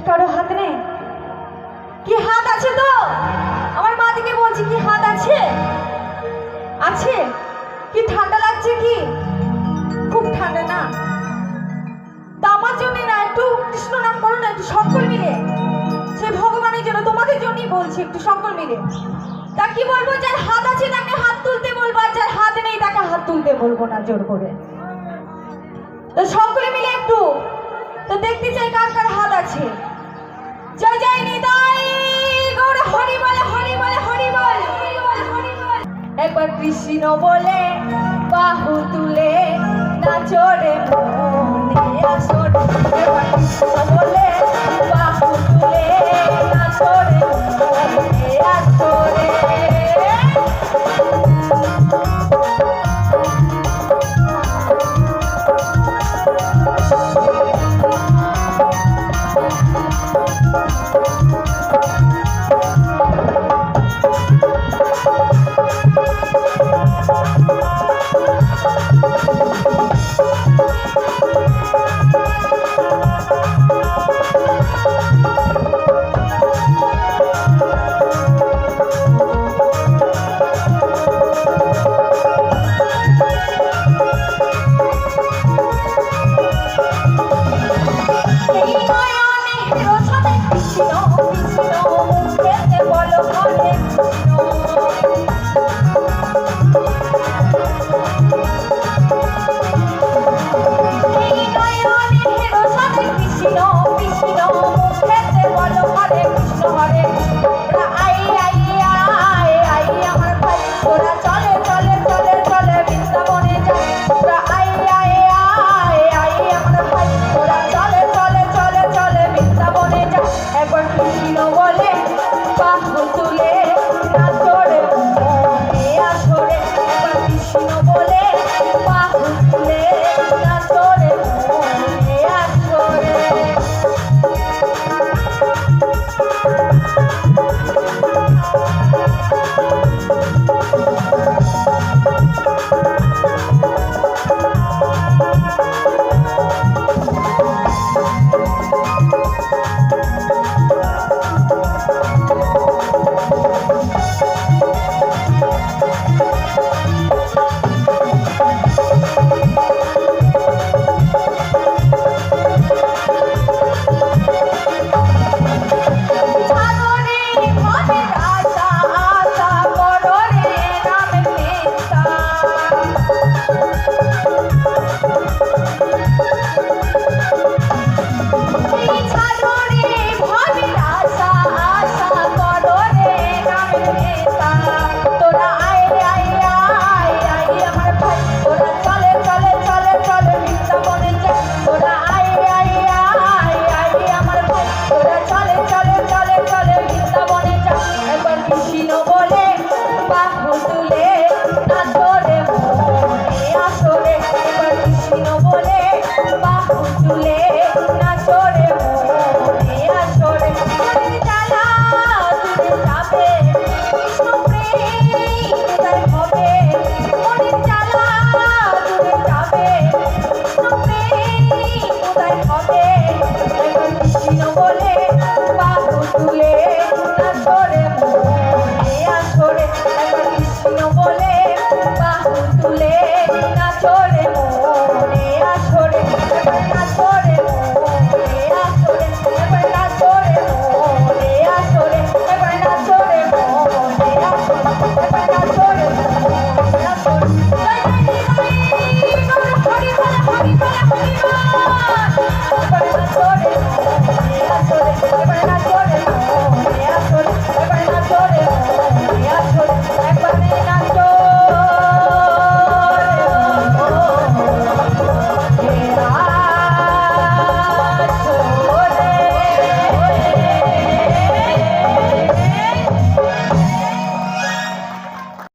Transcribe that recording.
কারো হাত নেই? কি হাত আছে তো? আমার মা দিকে বলছি, কি হাত আছে? আছে? কি ঠান্ডা লাগছে? কি খুব ঠান্ডা না? তা আমার জন্য না, একটু কৃষ্ণ নাম করো না, একটু সকল মিলে। সে ভগবানের জন্য, তোমাদের জন্যই বলছি, একটু সকল মিলে। তা কি বলবো? যার হাত আছে তাকে হাত তুলতে বলবো, আর যার হাত নেই তাকে হাত তুলতে বলবো না জোর করে। তো সকলে মিলে একটু তো দেখতে চাই কার কার হাত আছে। জয় জয় নিতাই গৌর হরি বলে, হরি বলে, হরি বল, হরি বল, হরি বল। একবার কৃষ্ণ বলে বাহু তুলে নাচরে মনে আসরে। একবার কৃষ্ণ বলে বাহু তুলে নাচরে মনে আসরে।